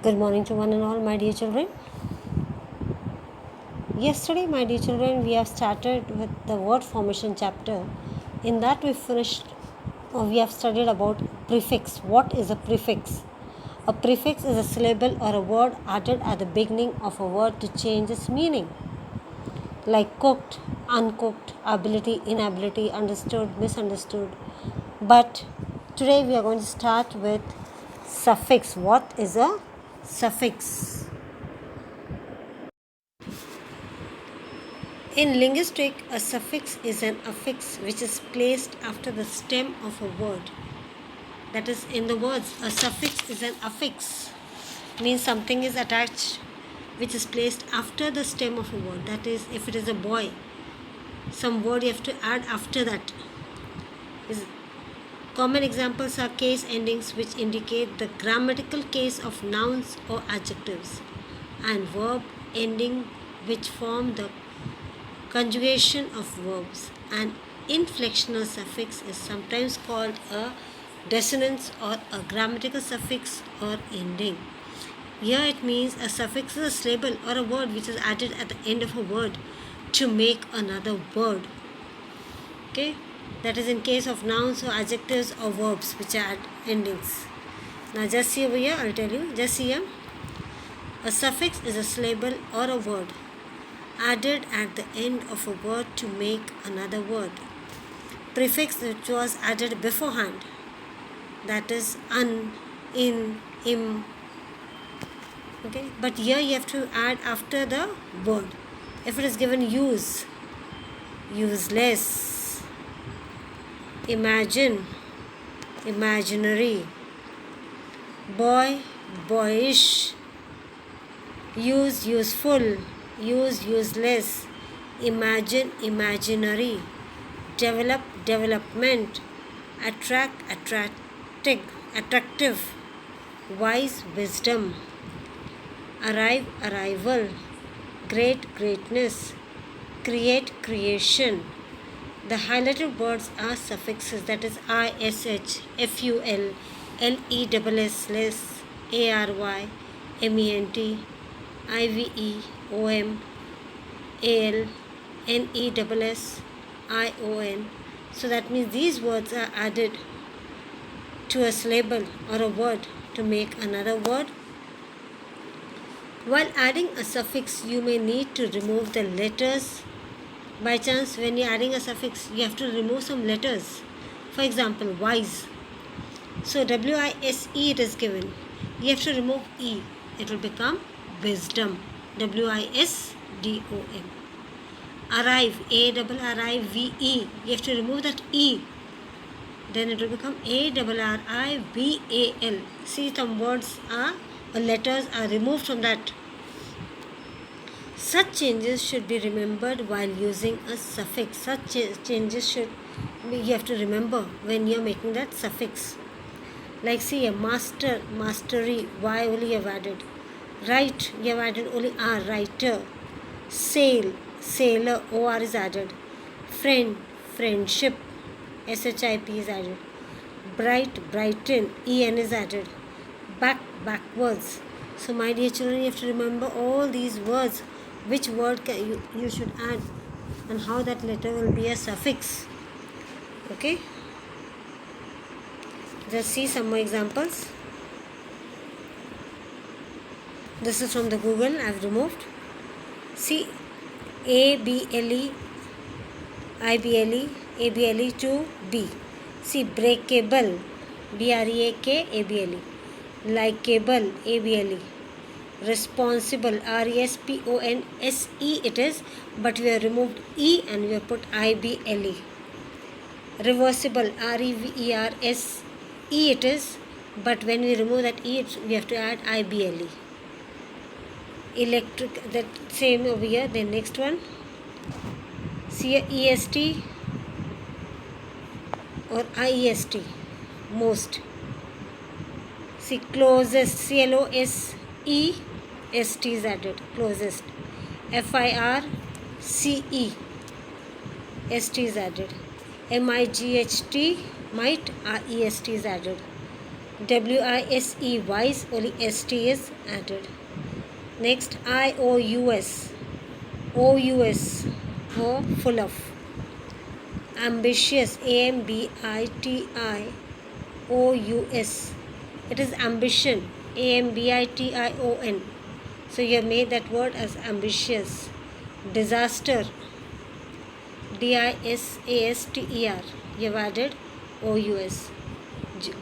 Good morning to one and all, my dear children. Yesterday, my dear children, we have started with the word formation chapter. In that, we have studied about prefix. What is a prefix? A prefix is a syllable or a word added at the beginning of a word to change its meaning, like cooked, uncooked, ability, inability, understood, misunderstood. But today, we are going to start with suffix. What is a suffix? In linguistics, a suffix is an affix which is placed after the stem of a word. That is, in the words, a suffix is an affix, means something is attached which is placed after the stem of a word. That is, if it is a boy, some word you have to add after that. Common examples are case endings which indicate the grammatical case of nouns or adjectives, and verb ending which form the conjugation of verbs. An inflectional suffix is sometimes called a dissonance or a grammatical suffix or ending. Here it means a suffix is a syllable or a word which is added at the end of a word to make another word. Okay, that is in case of nouns or adjectives or verbs which add endings. Now just see over here, I'll tell you. Just see here. A suffix is a syllable or a word added at the end of a word to make another word. Prefix which was added beforehand, that is un, in, im. Okay, but here you have to add after the word. If it is given use, useless, imagine, imaginary, boy, boyish, use, useful, use, useless, imagine, imaginary, develop, development, attract, attractive, wise, wisdom, arrive, arrival, great, greatness, create, creation. The highlighted words are suffixes, that is ish, ful, leess, less, ary, ment, ive, om, al, neess, ion. So that means these words are added to a syllable or a word to make another word. While adding a suffix, you may need to remove the letters. By chance, when you're adding a suffix, you have to remove some letters. For example, wise. So W-I-S-E it is given. You have to remove E. It will become wisdom. W-I-S-D-O-M. Arrive. A-R-R-I-V-E. You have to remove that E. Then it will become A-R-R-I-V-A-L. See, some words are, or letters are removed from that. Such changes should be remembered while using a suffix. Such changes you have to remember when you are making that suffix. Like see, a master, mastery, Y only you have added. Write, you have added only R, writer. Sail, sailor, OR is added. Friend, friendship, SHIP is added. Bright, brighten, EN is added. Back, backwards. So my dear children, you have to remember all these words. Which word you should add and how that letter will be a suffix. Okay. Just see some more examples. This is from the Google I have removed. See, ABLE, IBLE, ABLE to B. See, breakable, BREAKABLE, likeable, ABLE, responsible, RESPONSE it is, but we have removed E and we have put IBLE. Reversible, REVERSE it is, but when we remove that E we have to add IBLE. Electric, that same over here. The next one, see, EST or IEST, most. See, closest, CLOSEST is added, closest. FIRCE ST is added. MIGHT, might, REST is added. W-I-S-E, wise, only S-T is added. Next, I-O-U-S, O-U-S, or full of. Ambitious, A-M-B-I-T-I-O-U-S. It is ambition, A-M-B-I-T-I-O-N. So you have made that word as ambitious. Disaster, D-I-S-A-S-T-E-R. You have added O-U-S.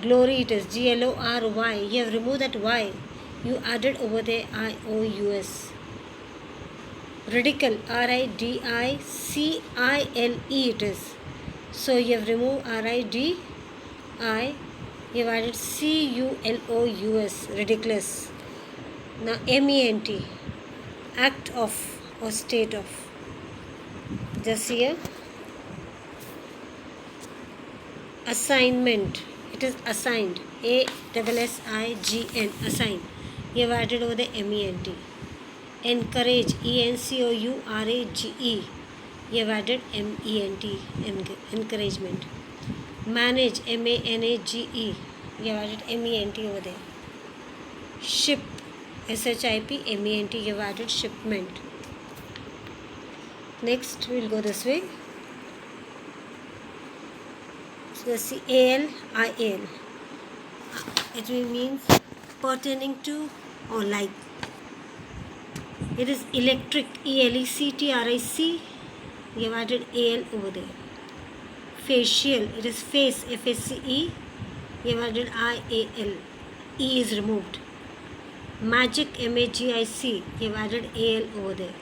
Glory, it is G-L-O-R-Y. You have removed that Y. You added over there I-O-U-S. Ridicule, R-I-D-I-C-I-L-E it is. So you have removed R-I-D-I. You have added C-U-L-O-U-S. Ridiculous. Now M-E-N-T. Act of or state of. Just here. Assignment. It is assigned. A-S-S-I-G-N. Assign. You have added over the M-E-N-T. Encourage, E-N-C-O-U-R-A-G-E. You have added M-E-N-T, encouragement. Manage, M-A-N-A-G-E. You have added M-E-N-T over there. Ship, S-H-I-P, M-E-N-T. You have added shipment. Next, we will go this way. So, let's see, A-L-I-A-L. It means pertaining to or like. It is electric, E-L-E-C-T-R-I-C. You have added A-L over there. Facial, it is face, F-A-C-E. You have added I-A-L. E is removed. Magic, M-A-G-I-C. You have added A-L over there.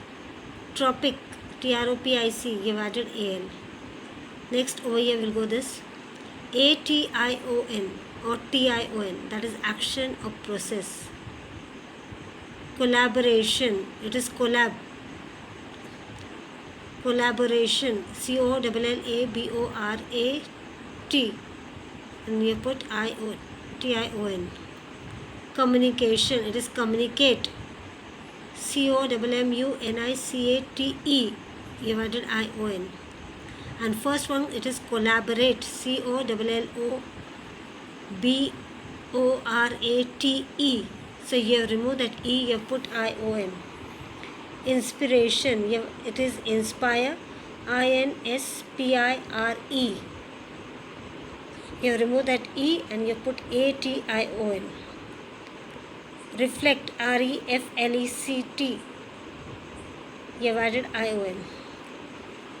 Tropic, T-R-O-P-I-C. You have added A-L. Next, over here we'll go this. A-T-I-O-N or T-I-O-N. That is action or process. Collaboration, it is collaboration, C-O-L-L-A-B-O-R-A-T, and you put I-O-T-I-O-N. Communication, it is communicate, C-O-M-M-U-N-I-C-A-T-E, you have added I-O-N. And first one, it is collaborate, C-O-L-L-O-B-O-R-A-T-E. So you have removed that E, you have put I-O-N. Inspiration, it is inspire, I-N-S-P-I-R-E. You have removed that E and you have put A-T-I-O-N. Reflect, R-E-F-L-E-C-T. You have added I-O-N.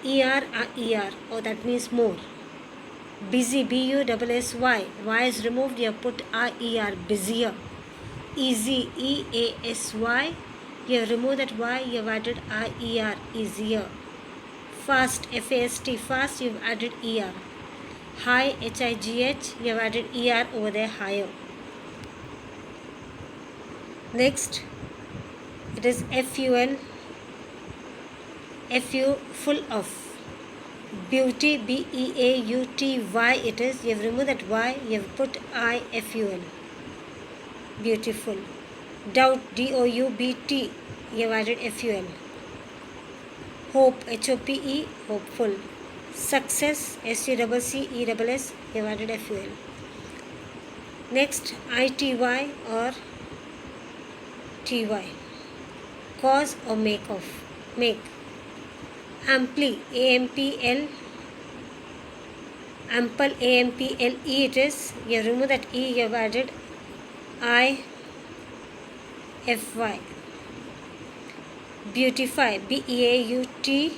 E-R-E-R, oh that means more. Busy, B-U-S-S-Y. Y is removed, you have put I-E-R, busier. Easy, E-A-S-Y. You have removed that Y, you have added I-E-R, easier. Fast, F-A-S-T, fast, you have added E-R. High, H-I-G-H, you have added E-R over there, higher. Next, it is F-U-L, F-U, full of. Beauty, B-E-A-U-T-Y it is, you have removed that Y, you have put I-F-U-L. Beautiful. Doubt, D-O-U-B-T, you have added F-U-L. Hope, H-O-P-E, hopeful. Success, S-U-C-C-E-S-S, you have added F-U-L. Next, I-T-Y or T-Y. Cause or make of. Make. Amply, A-M-P-L, ample, A-M-P-L-E it is. You have removed that E, you have added I-F-Y. Beautify, B-E-A-U-T,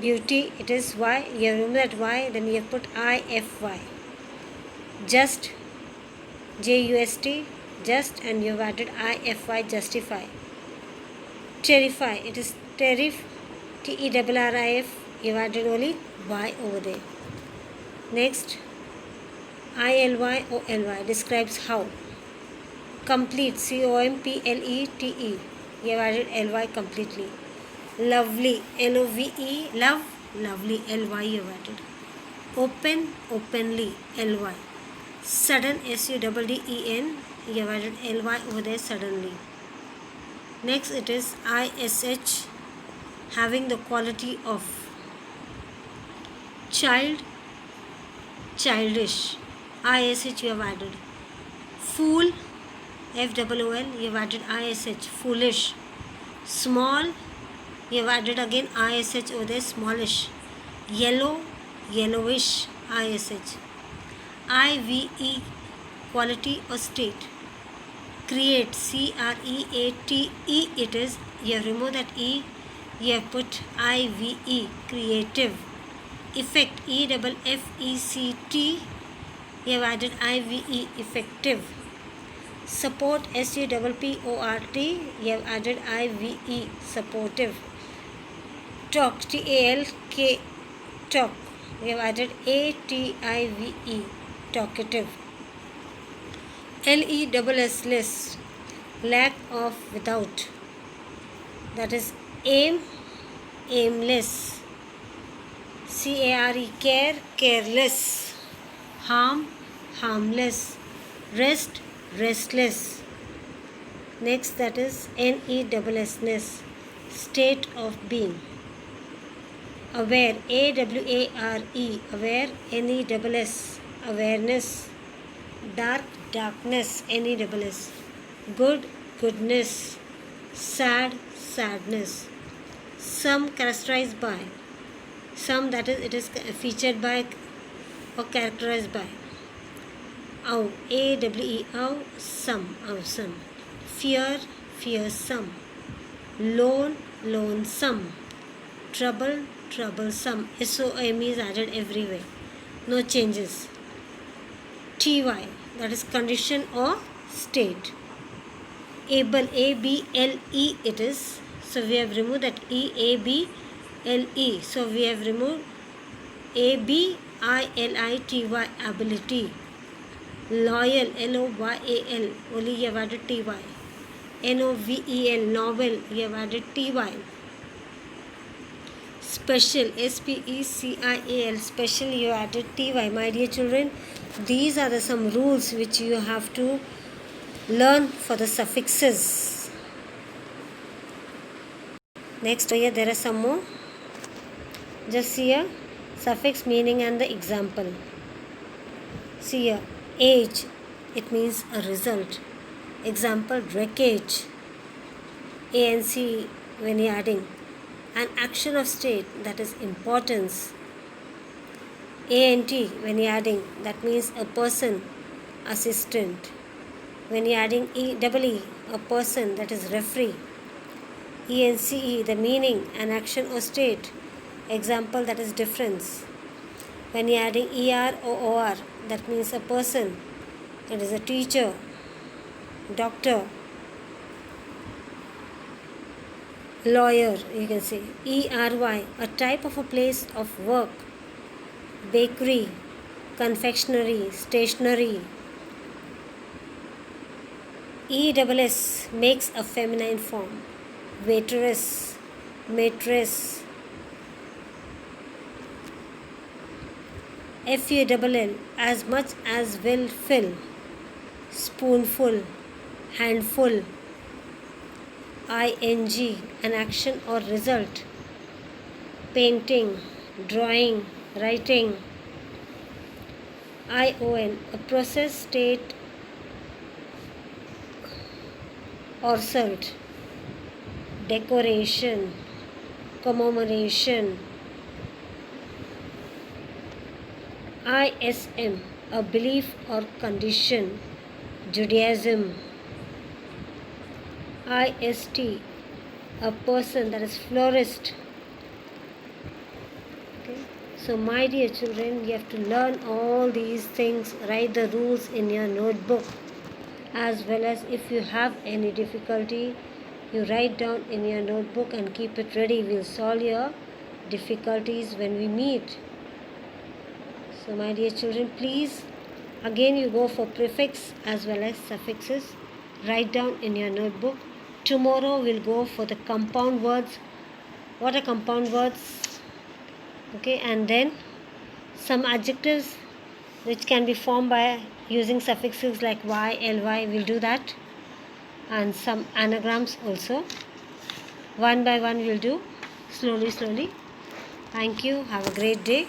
beauty, it is Y. You have removed that Y, then you have put I-F-Y. Just, J-U-S-T, just, and you have added I-F-Y, justify. Terrify, it is terrif, T-E-R-R-I-F, you have added only Y over there. Next, I-L-Y-O-L-Y describes how. Complete, C-O-M-P-L-E-T-E, you have added L-Y completely. Lovely, L-O-V-E, love, lovely, L-Y you have added. Open, openly, L-Y. Sudden, S-U-D-D-E-N, you have added L-Y over there, suddenly. Next it is I-S-H, having the quality of. Child, childish, ISH you have added. Fool, FOOL, you have added ISH, foolish. Small, you have added again ISH over there, smallish. Yellow, yellowish, ISH. IVE, quality or state. Create, CREATE, it is. You have removed that E, you have put IVE, creative. Effect, EFFECT, you have added IVE, effective. Support, SUPPORT, you have added IVE, supportive. Talk, TALK, talk, you have added ATIVE, talkative. LESS, less, lack of, without, that is aim, aimless. CARE, care, careless. Harm, harmless. Rest, restless. Next, that is NESS, state of being. Aware, AWARE, aware, NESS, awareness. Dark, darkness, NESS. Good, goodness. Sad, sadness. Some, characterized by. Some, that is, it is featured by or characterized by. Ow, AWE, ow, some, awesome. Fear, fearsome. Lone, lonesome. Trouble, troublesome. SOME is added everywhere. No changes. TY, that is condition or state. Able, ABLE it is. So we have removed that EABLE. So we have removed ABILITY, ability. Loyal, LOYAL, only you have added TY. NOVEL, novel, you have added TY. Special, SPECIAL, special, you added TY. My dear children, these are some rules which you have to learn for the suffixes. Next, here there are some more. Just see here, suffix meaning and the example. See here, age, it means a result. Example, wreckage. ANC when you are adding. An action of state, that is importance. ANT when you are adding, that means a person, assistant. When you are adding EEE, a person, that is referee. ENCE, the meaning, an action or state. Example, that is difference. When you are adding ER, that means a person, it is a teacher, doctor, lawyer, you can say. ERY, a type of a place of work. Bakery, confectionery, stationery. ESS, makes a feminine form. Waitress, matress. FULL, as much as will fill. Spoonful, handful. ING, an action or result. Painting, drawing, writing. ION, a process, state or result. Decoration, commemoration. ISM, a belief or condition. Judaism. IST, a person, that is florist. Okay. So my dear children, you have to learn all these things, write the rules in your notebook, as well as if you have any difficulty, you write down in your notebook and keep it ready. We'll solve your difficulties when we meet. So my dear children, please, again you go for prefix as well as suffixes. Write down in your notebook. Tomorrow we'll go for the compound words. What are compound words? Okay, and then some adjectives which can be formed by using suffixes like y, ly, we'll do that. And some anagrams also. One by one we'll do, slowly. Thank you. Have a great day.